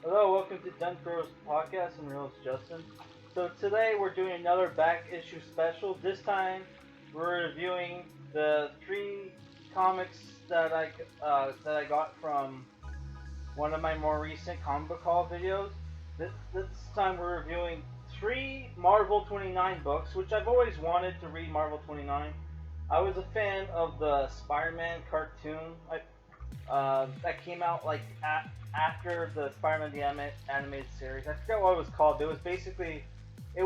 Hello, welcome to Dun Crow's podcast. I'm your host Justin. So today we're doing another back issue special. This time we're reviewing the three comics that I got from one of my more recent comic book haul videos. This time we're reviewing three Marvel 29 books, which I've always wanted to read Marvel 29. I was a fan of the Spider-Man cartoon that came out like after the Spider-Man the animated series. I forget what it was called. But aesthetically it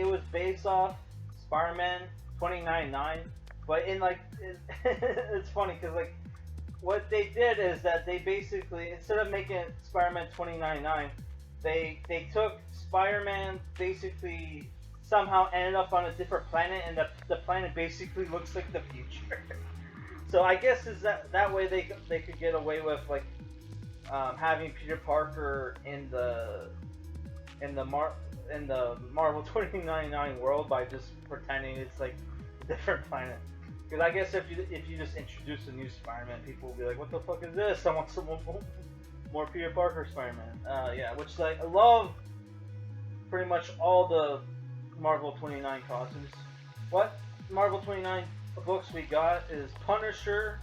was based off Spider-Man 29/9, but it's funny because like what they did is that they basically, instead of making it Spider-Man 29/9, they took Spider-Man, basically somehow ended up on a different planet, and the planet basically looks like the future. So I guess is that way they could get away with like having Peter Parker in the Marvel 2099 world by just pretending it's like a different planet. Because I guess if you just introduce a new Spider-Man, people will be like, "What the fuck is this? I want some more Peter Parker Spider-Man." Yeah, which like I love pretty much all the Marvel 29 costumes. What Marvel 29 books we got is Punisher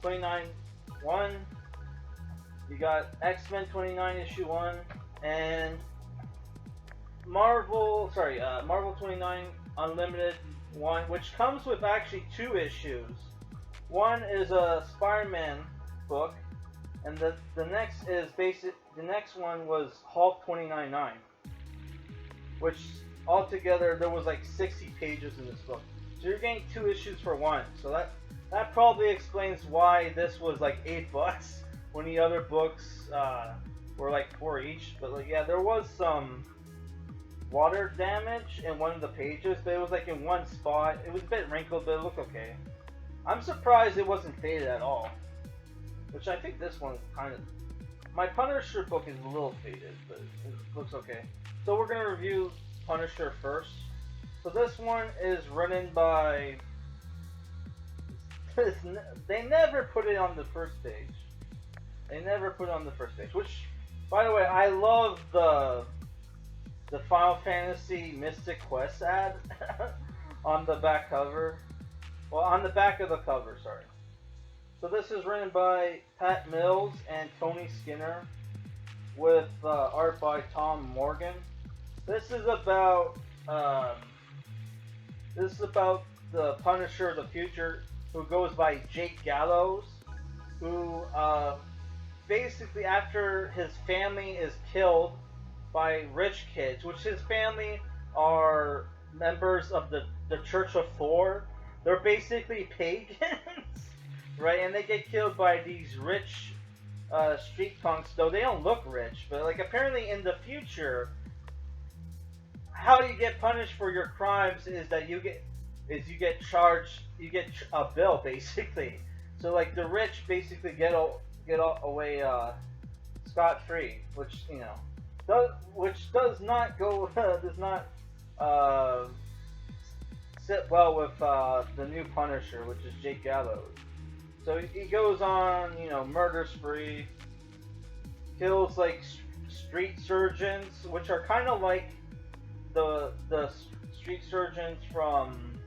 29/1. You got X-Men 29 issue 1 and Marvel 29 Unlimited 1, which comes with actually two issues. One is a Spider-Man book, and the next one was Hulk 29/9, which altogether there was like 60 pages in this book. So you're getting two issues for one. So that probably explains why this was like $8 when the other books were like $4 each. But like yeah, there was some water damage in one of the pages, but it was like in one spot. It was a bit wrinkled, but it looked okay. I'm surprised it wasn't faded at all. Which I think this one kind of. My Punisher book is a little faded, but it looks okay. So we're gonna review Punisher first. So this one is written by. They never put it on the first page. Which, by the way, I love the Final Fantasy Mystic Quest ad on the back cover. Well, on the back of the cover, sorry. So this is written by Pat Mills and Tony Skinner, with art by Tom Morgan. This is about the Punisher of the future, who goes by Jake Gallows, who basically after his family is killed by rich kids, which his family are members of the Church of Thor. They're basically pagans, right? And they get killed by these rich street punks, though they don't look rich. But like apparently in the future, how you get punished for your crimes is that you get a bill basically. So like the rich basically get away scot free, which does not sit well with the new Punisher, which is Jake Gallows. So he goes on, murder spree, kills like street surgeons, which are kind of like the street surgeons from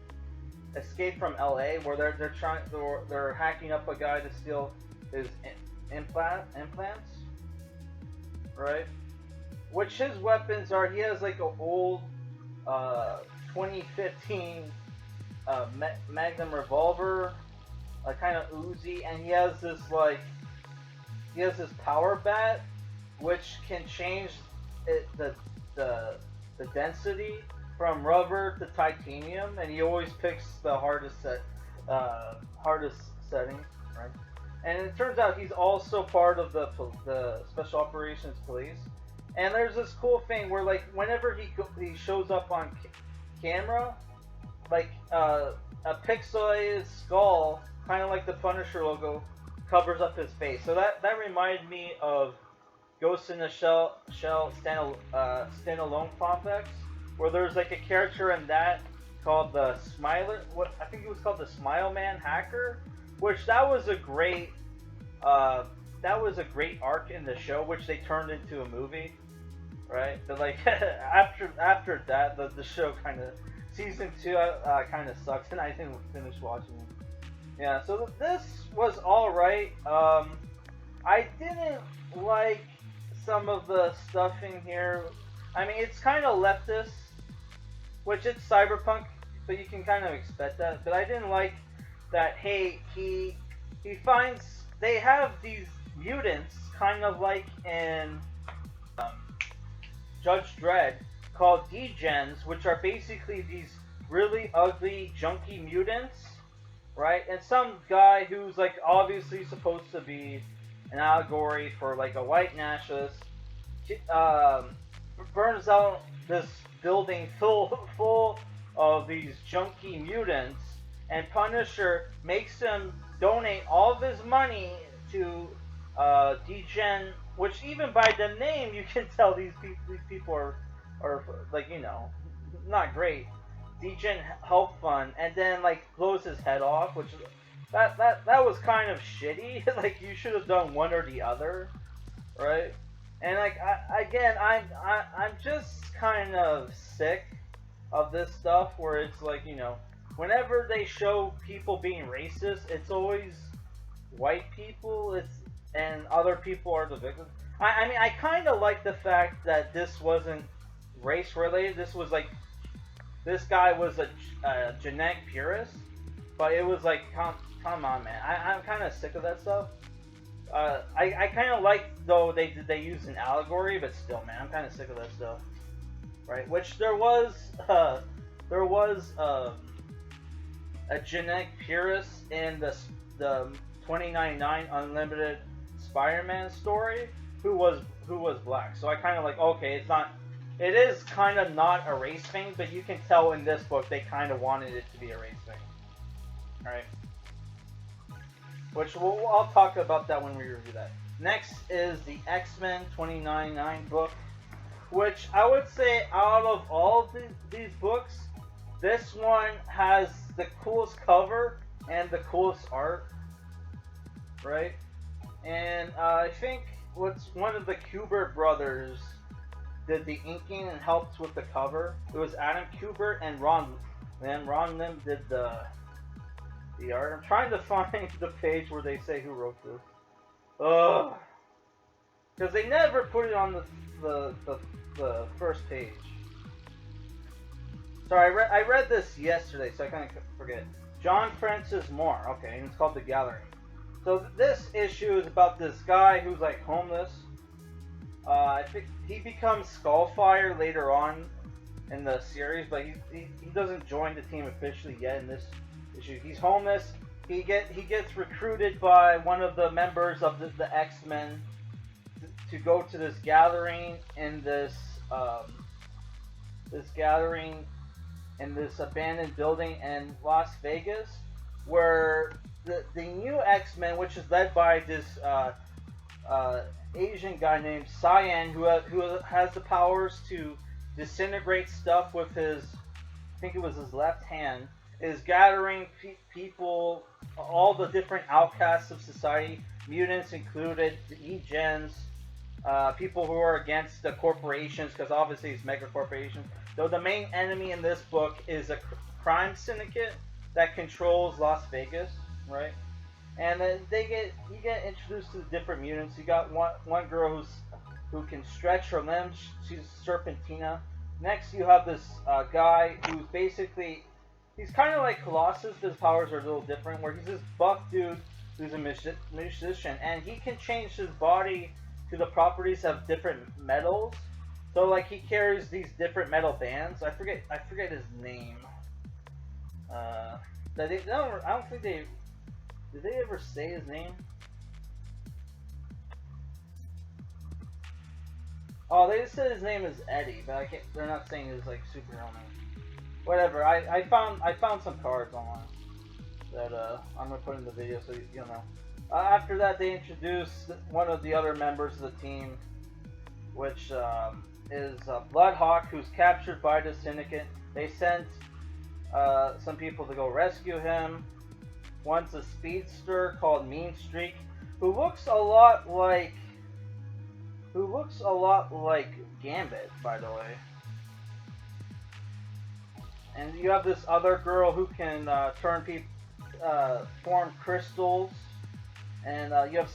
Escape from LA, where they're hacking up a guy to steal his implants, right? Which his weapons are, he has like an old 2015 Magnum revolver, a kind of Uzi, and he has this power bat, which can change the density from rubber to titanium, and he always picks the hardest setting, right? And it turns out he's also part of the Special Operations Police. And there's this cool thing where, like, whenever he shows up on camera, like a pixelated skull, kind of like the Punisher logo, covers up his face. So that reminded me of Ghost in the Shell standalone complex, where there's like a character in that called the Smiler. What I think it was called the Smile Man Hacker, which that was a great that was a great arc in the show, which they turned into a movie, right? But like after that, the show kind of season 2 kind of sucks, and I didn't finish watching it. Yeah, so this was all right. I didn't like some of the stuff in here. I mean, it's kind of leftist, which it's cyberpunk, but you can kind of expect that. But I didn't like that. Hey, he finds they have these mutants, kind of like in Judge Dredd, called degens, which are basically these really ugly, junky mutants, right? And some guy who's like obviously supposed to be an allegory for like a white nationalist burns out this building full of these junky mutants, and Punisher makes him donate all of his money to Degen, which even by the name you can tell these people are like, you know, not great. Degen Health Fund, and then like blows his head off, which that was kind of shitty. Like you should have done one or the other, right? And like I'm just kind of sick of this stuff where it's like, you know, whenever they show people being racist, it's always white people. And other people are the victims. I mean, I kind of like the fact that this wasn't race related. This was like, this guy was a genetic purist, but it was like, come on, man. I'm kind of sick of that stuff. I kind of like though they used an allegory, but still, man, I'm kind of sick of that stuff. Right? Which there was a genetic purist in the 2099 Unlimited Spider-Man story who was black. So I kind of like, okay, it is kind of not a race thing, but you can tell in this book they kind of wanted it to be a race thing. All right. Which I'll talk about that when we review that. Next is the X-Men 2099 book, which I would say out of all of these books, this one has the coolest cover and the coolest art, right? And I think one of the Kubert brothers did the inking and helped with the cover. It was Adam Kubert and Ron Lim did the art. I'm trying to find the page where they say who wrote this. Ugh. Because they never put it on the first page. Sorry, I read this yesterday, so I kind of forget. John Francis Moore. Okay, and it's called The Gallery. So this issue is about this guy who's like homeless. I think he becomes Skullfire later on in the series, but he doesn't join the team officially yet in this issue. He's homeless. He gets recruited by one of the members of the X-Men to go to this gathering in this abandoned building in Las Vegas, where the new X-Men, which is led by this Asian guy named Cyan, who has the powers to disintegrate stuff with his, I think it was his left hand, is gathering people, all the different outcasts of society, mutants included, the E-Gens, people who are against the corporations, because obviously it's mega corporations. Though the main enemy in this book is a crime syndicate that controls Las Vegas, right? And then you get introduced to the different mutants. You got one girl who can stretch her limbs. She's Serpentina. Next, you have this guy who's basically, he's kind of like Colossus, but his powers are a little different. Where he's this buff dude who's a musician, and he can change his body to the properties of different metals. So like he carries these different metal bands. I forget his name. I don't think they. Did they ever say his name? Oh, they just said his name is Eddie, but they're not saying his like superhero name. Whatever. I found some cards online that I'm gonna put in the video so you'll know. After that, they introduced one of the other members of the team, which is Bloodhawk, who's captured by the Syndicate. They sent some people to go rescue him. One's a speedster called Mean Streak. who looks a lot like Gambit, by the way. And you have this other girl who can form crystals, and you have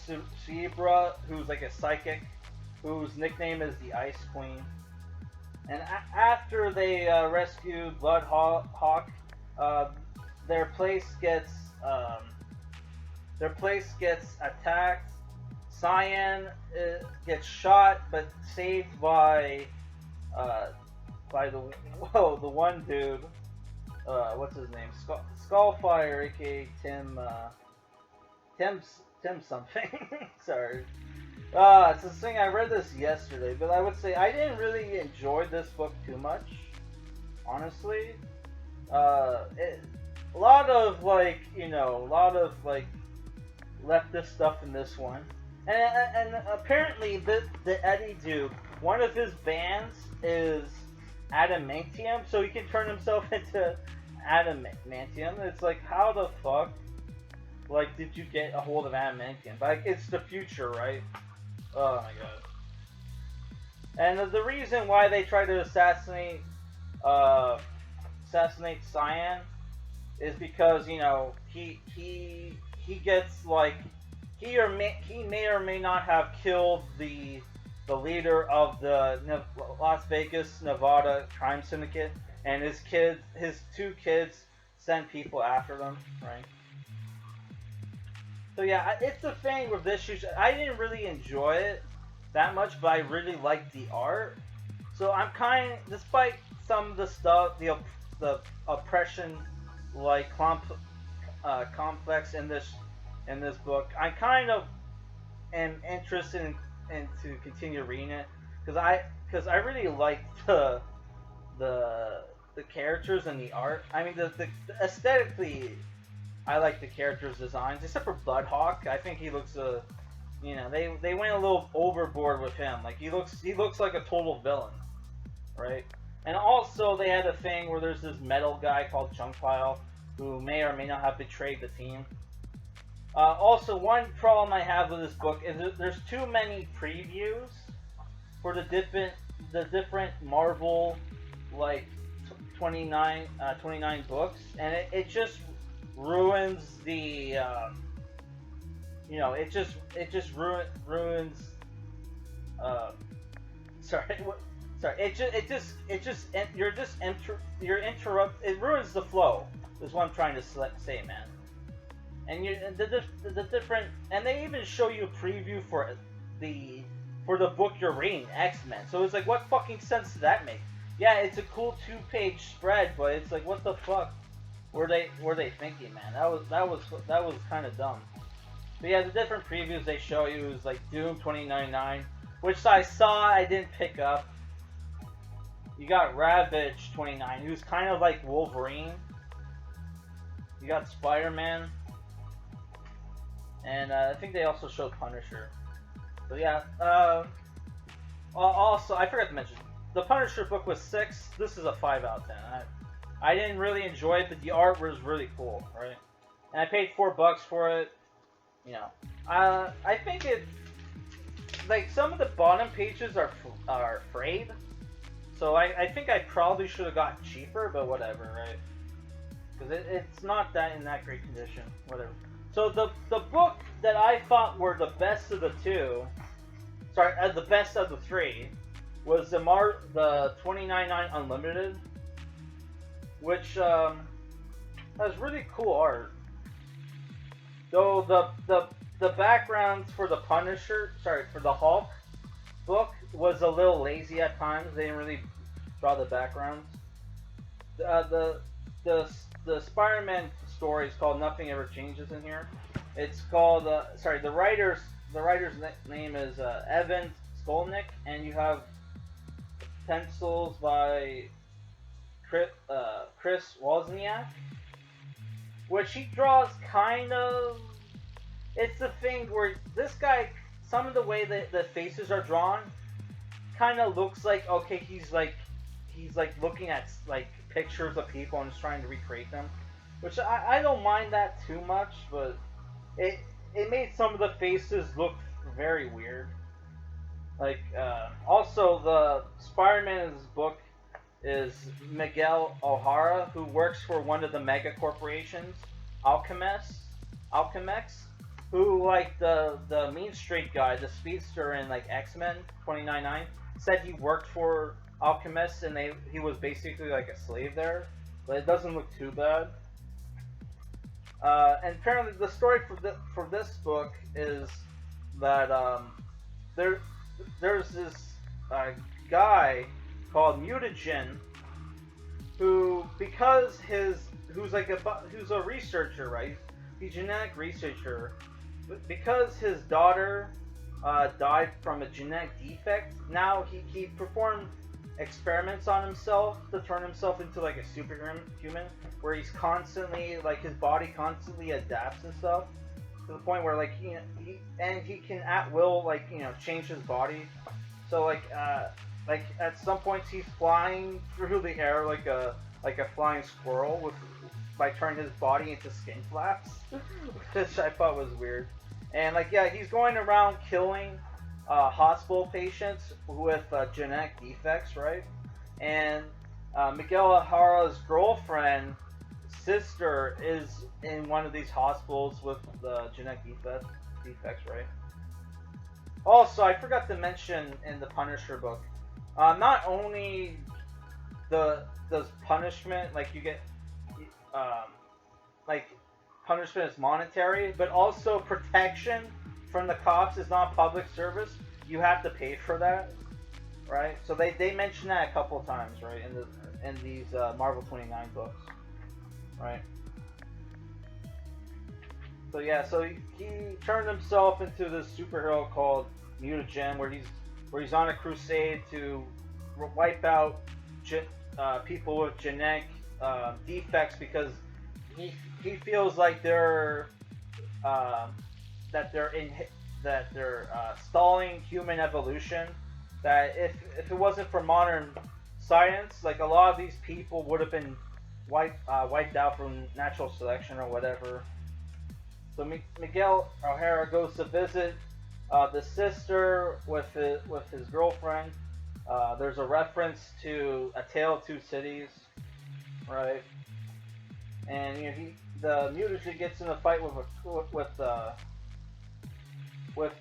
Zebra, who's like a psychic, whose nickname is the Ice Queen. And after they rescue Bloodhawk, their place gets attacked. Cyan gets shot, but saved by the one dude. What's his name? Skullfire, aka Tim something. Sorry. It's this thing. I read this yesterday, but I would say I didn't really enjoy this book too much, honestly. A lot of leftist stuff in this one, and apparently the Eddie Duke, one of his bands is adamantium, so he can turn himself into adamantium. It's like, how the fuck, like, did you get a hold of adamantium? Like, it's the future, right? Oh my god. And the reason why they try to assassinate Cyan is because, you know, he gets, like, he may or may not have killed the leader of the Las Vegas, Nevada crime syndicate, and his two kids send people after them, right? So yeah, it's the thing with this issue. I didn't really enjoy it that much, but I really liked the art. So I'm despite some of the stuff, the oppression, like complex in this book, I kind of am interested in to continue reading it because I really liked the characters and the art. I mean, the aesthetically, I like the characters' designs, except for Bloodhawk. I think he looks they went a little overboard with him. Like, he looks like a total villain, right? And also they had a thing where there's this metal guy called Chunkpile who may or may not have betrayed the team. Also, one problem I have with this book is that there's too many previews for the different Marvel, like, 29 books, and it just ruins the it just ruins it ruins the flow, is what I'm trying to say, man. And the different, and they even show you a preview for the book you're reading, X-Men. So it's like, what fucking sense does that make? Yeah, it's a cool 2-page spread, but it's like, what the fuck were they thinking, man? That was kind of dumb. But yeah, the different previews they show you is like Doom 2099, which I saw, I didn't pick up. You got Ravage 29, who's kind of like Wolverine. You got Spider-Man. And I think they also showed Punisher. But yeah, also, I forgot to mention, the Punisher book was 6. This is a 5 out of 10. I didn't really enjoy it, but the art was really cool, right? And I paid $4 for it. You know, I think it, like, some of the bottom pages are frayed. So I think I probably should have gotten cheaper, but whatever, right? Because it's not in that great condition. Whatever. So the book that I thought were the best of the the best of the 3, was the 2099 Unlimited, which has really cool art. Though the backgrounds for the for the Hulk book was a little lazy at times. They didn't really draw the backgrounds. The Spider-Man story is called Nothing Ever Changes in here. It's called the writer's name is Evan Skolnick, and you have pencils by Chris Wozniak, which he draws kind of. It's the thing where this guy, some of the way that the faces are drawn, kind of looks like, okay, he's like looking at like pictures of people and just trying to recreate them, which I don't mind that too much, but it made some of the faces look very weird. Like, also the Spider-Man in this book is Miguel O'Hara, who works for one of the mega corporations, Alchemex, who, like, the Mean Street guy, the speedster in, like, X-Men 2099, said he worked for Alchemist and he was basically like a slave there, but it doesn't look too bad. And apparently the story for this book is that there's this guy called Mutagen who, because who's a researcher, right? He's a genetic researcher. Because his daughter died from a genetic defect, now he performed experiments on himself to turn himself into like a superhuman, where he's constantly, like, his body constantly adapts and stuff to the point where, like, he can at will, like, change his body. So like at some points he's flying through the air like a flying squirrel by turning his body into skin flaps, which I thought was weird. And like, yeah, he's going around killing hospital patients with genetic defects, right? And Miguel O'Hara's girlfriend, sister, is in one of these hospitals with the genetic defects, right? Also, I forgot to mention in the Punisher book, not only does punishment, like, you get like, punishment is monetary, but also protection from the cops is not public service. You have to pay for that, right? So they mention that a couple times, right, in these Marvel 29 books, right? So yeah, so he turned himself into this superhero called Mutagen, where he's on a crusade to wipe out people with genetic defects, because he feels like they're stalling human evolution. That if it wasn't for modern science, like, a lot of these people would have been wiped out from natural selection or whatever. So Miguel O'Hara goes to visit the sister with his girlfriend. There's a reference to A Tale of Two Cities, right? And the mutagen gets in a fight with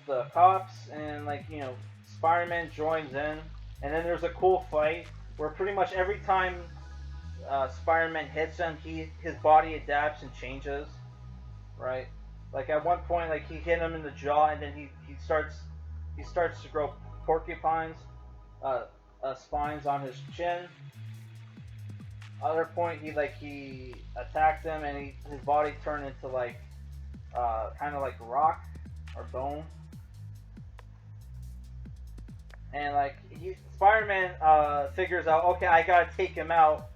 the cops, and, like, Spider-Man joins in, and then there's a cool fight where pretty much every time Spider-Man hits him, his body adapts and changes, right? Like, at one point, like, he hit him in the jaw, and then he starts to grow porcupines spines on his chin. Other point, he attacked him, and his body turned into, like, kind of like rock or bone. And, like, Spider-Man figures out, okay, I gotta take him out,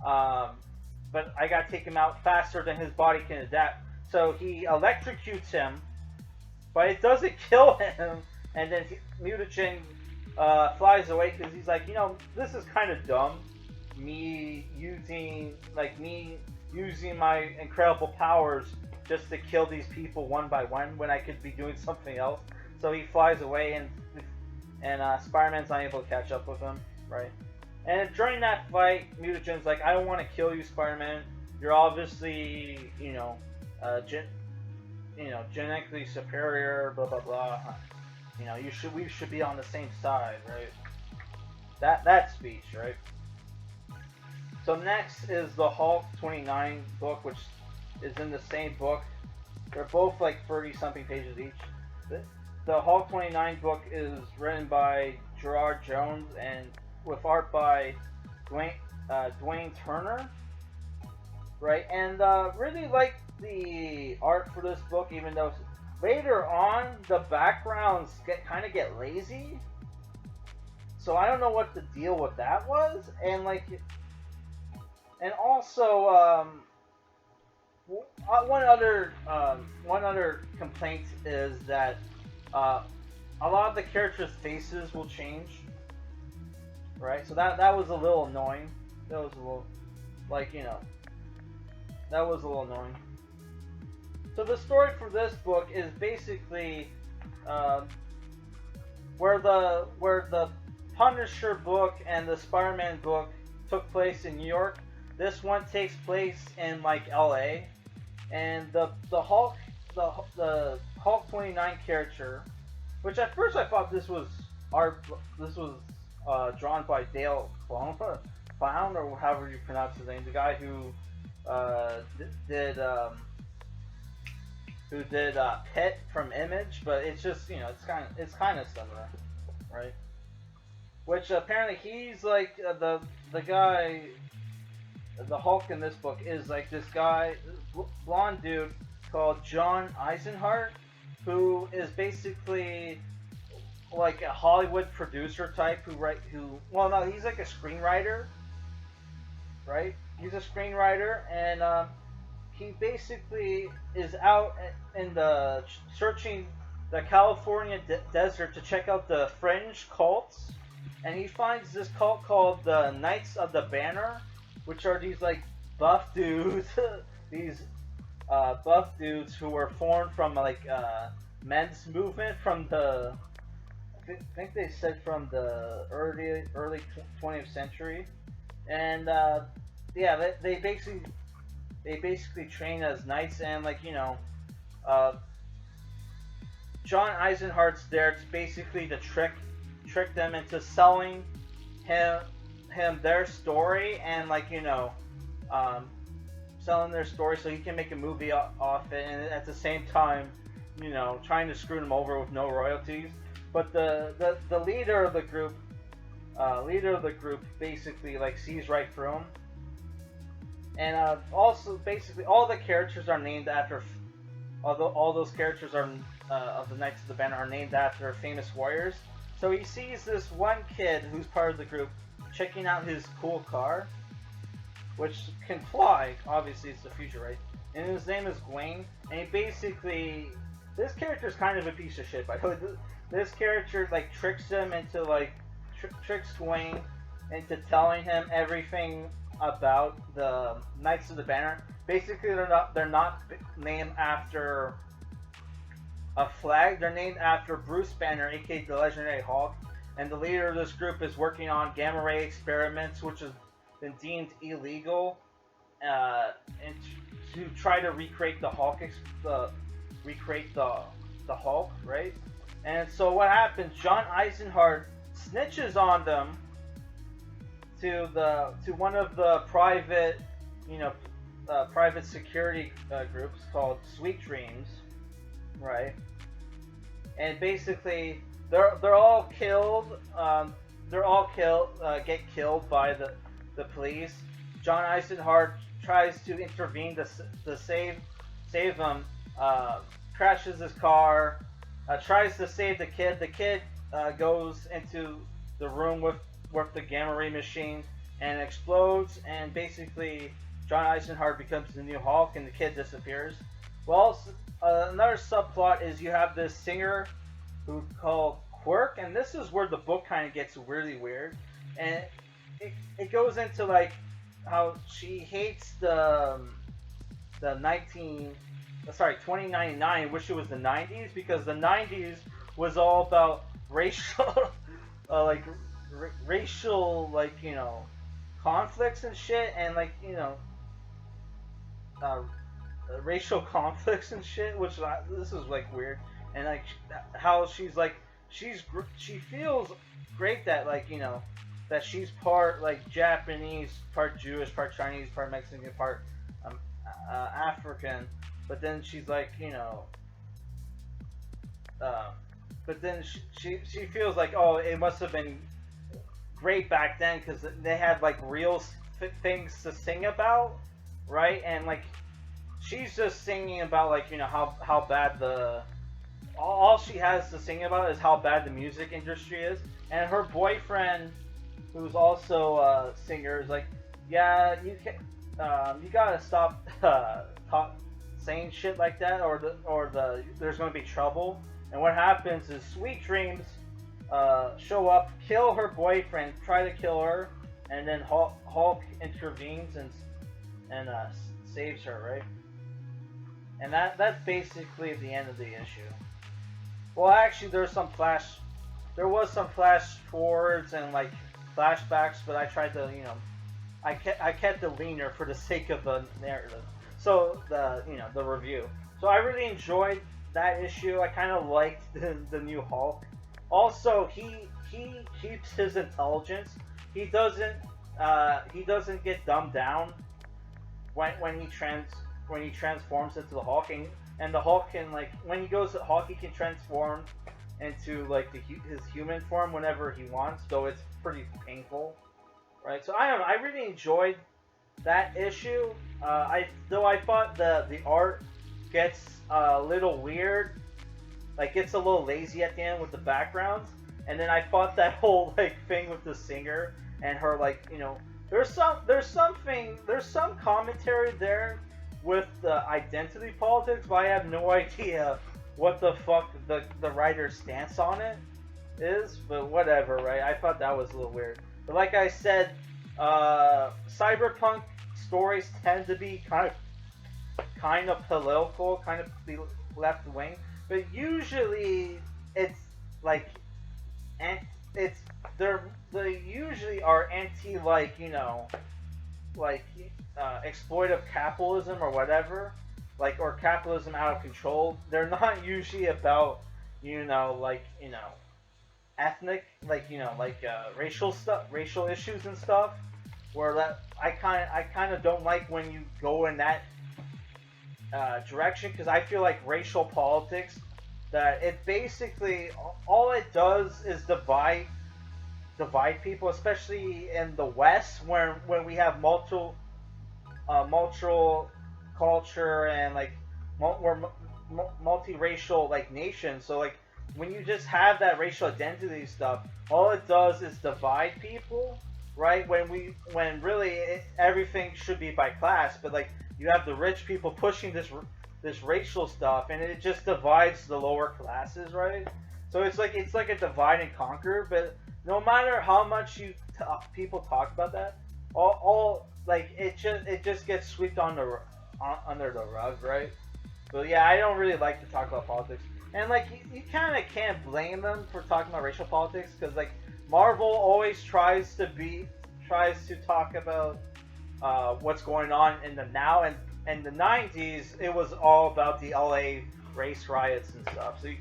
but I gotta take him out faster than his body can adapt. So he electrocutes him, but it doesn't kill him, and then Mutagen flies away, because he's like, this is kind of dumb. Me using my incredible powers just to kill these people one by one when I could be doing something else. So he flies away, and Spider-Man's not able to catch up with him, right? And during that fight, Mutagen's like, I don't want to kill you, Spider-Man. You're obviously, genetically superior, blah blah blah. We should be on the same side, right? That speech, right? So next is the Hulk 29 book, which is in the same book. They're both like 30-something pages each. The Hulk 29 book is written by Gerard Jones and with art by Dwayne Turner, right? And really like the art for this book, even though later on the backgrounds kind of get lazy. So I don't know what the deal with that was, and also one other complaint is that a lot of the characters' faces will change, right? So that was a little annoying. That was a little, that was a little annoying. So the story for this book is basically um, where the Punisher book and the Spider-Man book took place in New York. This one takes place in like L.A. and the Hulk 29 character, which at first I thought this was drawn by Dale Clown or however you pronounce his name, the guy who did Pit from Image, but it's just it's kind of similar, right? Which apparently he's like the guy, the Hulk in this book is like this guy, blonde dude called John Eisenhart, who is basically like a Hollywood producer type well no, he's like a screenwriter, right? He's a screenwriter, and he basically is out in the searching the California desert to check out the fringe cults, and he finds this cult called the Knights of the Banner, which are these like buff dudes, these buff dudes who were formed from like men's movement from the I think they said from the early 20th century, and yeah, they basically train as knights, and like John Eisenhart's there to basically to trick them into selling him their story, and like selling their story so he can make a movie off it, and at the same time trying to screw them over with no royalties. But the leader of the group basically like sees right through him, and also basically all the characters are named after, all those characters are of the Knights of the Banner are named after famous warriors. So he sees this one kid who's part of the group checking out his cool car, which can fly. Obviously, it's the future, right? And his name is Gwaine. And he basically, this character is kind of a piece of shit, by the way. This character like tricks him into like tricks Gwaine into telling him everything about the Knights of the Banner. Basically, they're not named after a flag. They're named after Bruce Banner, aka the Legendary Hulk, and the leader of this group is working on gamma ray experiments, which has been deemed illegal, and to try to recreate the Hulk, the Hulk, right? And so what happens? John Eisenhart snitches on them to one of the private, private security groups called Sweet Dreams, right? And basically, they're all killed. Get killed by the police. John Eisenhart tries to intervene to save them. Crashes his car. Tries to save the kid. The kid goes into the room with the gamma ray machine and explodes. And basically, John Eisenhart becomes the new Hulk, and the kid disappears. Well, another subplot is you have this singer who's called Quirk, and this is where the book kind of gets really weird, and it goes into like how she hates the 2099, wish it was the 90s, because the 90s was all about racial racial conflicts and shit, and racial conflicts and shit, which this is like weird, and like how she's like she feels great that that she's part like Japanese, part Jewish, part Chinese, part Mexican, part African, but then she's like but then she feels like, oh, it must have been great back then because they had like real things to sing about, right? And like she's just singing about like how bad all she has to sing about is how bad the music industry is, and her boyfriend, who's also a singer, is like, yeah, you gotta stop saying shit like that, or there's gonna be trouble. And what happens is Sweet Dreams show up, kill her boyfriend, try to kill her, and then Hulk intervenes and saves her, right? and that's basically the end of the issue. Well, actually, there was some flash forwards and like flashbacks, but I tried to, I kept the leaner for the sake of the narrative. So the review. So I really enjoyed that issue. I kind of liked the new Hulk. Also, he keeps his intelligence. He doesn't get dumbed down when he transforms into the Hulk, and the Hulk can, like, when he goes to Hulk, he can transform into like his human form whenever he wants, though it's pretty painful, right? So I don't know. I really enjoyed that issue. I thought the art gets a little weird, like gets a little lazy at the end with the backgrounds, and then I thought that whole like thing with the singer and her, like, there's some commentary there with the identity politics, but I have no idea what the fuck the writer's stance on it is. But whatever, right? I thought that was a little weird. But like I said, cyberpunk stories tend to be kind of political, kind of be left wing, but usually it's like, and they usually are anti, like, exploitive capitalism or whatever, like, or capitalism out of control. They're not usually about, ethnic, racial stuff, racial issues and stuff. Where that I kind of don't like when you go in that direction, because I feel like racial politics, that it basically, all it does is divide people, especially in the West, when we have multiple culture and like we're multiracial like nations. So like when you just have that racial identity stuff, all it does is divide people, right? When really everything should be by class, but like you have the rich people pushing this racial stuff, and it just divides the lower classes, right? So it's like a divide and conquer. But no matter how much people talk about that, all like it just gets swept under the rug, right? But yeah, I don't really like to talk about politics, and like you kind of can't blame them for talking about racial politics, because like Marvel always tries to talk about what's going on in the now, and in the 90's it was all about the LA race riots and stuff. So you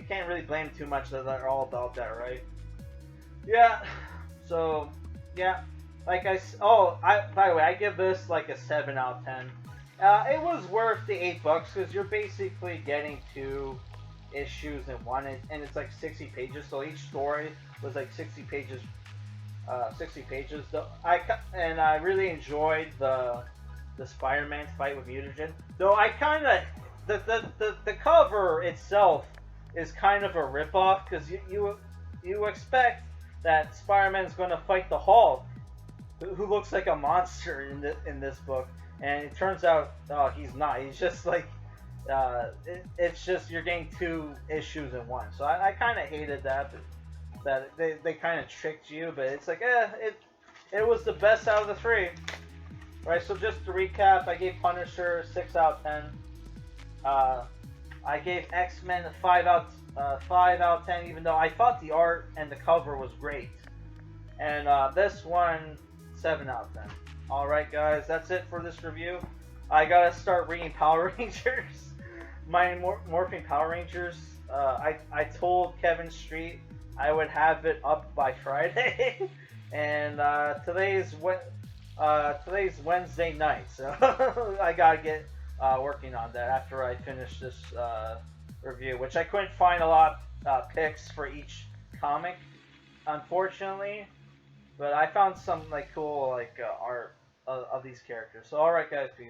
can't really blame too much that they're all about that, right? Yeah. So yeah, like by the way, I give this like a 7 out of 10. It was worth the $8 because you're basically getting 2 issues in one, and it's like 60 pages. So each story was like 60 pages. 60 pages. Though I really enjoyed the Spider-Man fight with Mutagen. Though I kind of the cover itself is kind of a ripoff, because you expect that Spider-Man's going to fight the Hulk, who looks like a monster in this book, and it turns out he's not. He's just like it's just you're getting 2 issues in one. So I kind of hated that. That they kind of tricked you, but it's like it was the best out of the 3, right? So just to recap, I gave Punisher 6 out of 10. I gave X-Men a 5 out of 10, even though I thought the art and the cover was great. And this one, 7 out of 10. All right, guys, that's it for this review. I gotta start reading Power Rangers, my Morphing Power Rangers. I told Kevin Street I would have it up by Friday, and today's Wednesday night, so I gotta get working on that after I finish this review, which I couldn't find a lot of pics for each comic, unfortunately, but I found some like cool art of these characters. So alright, guys, peace.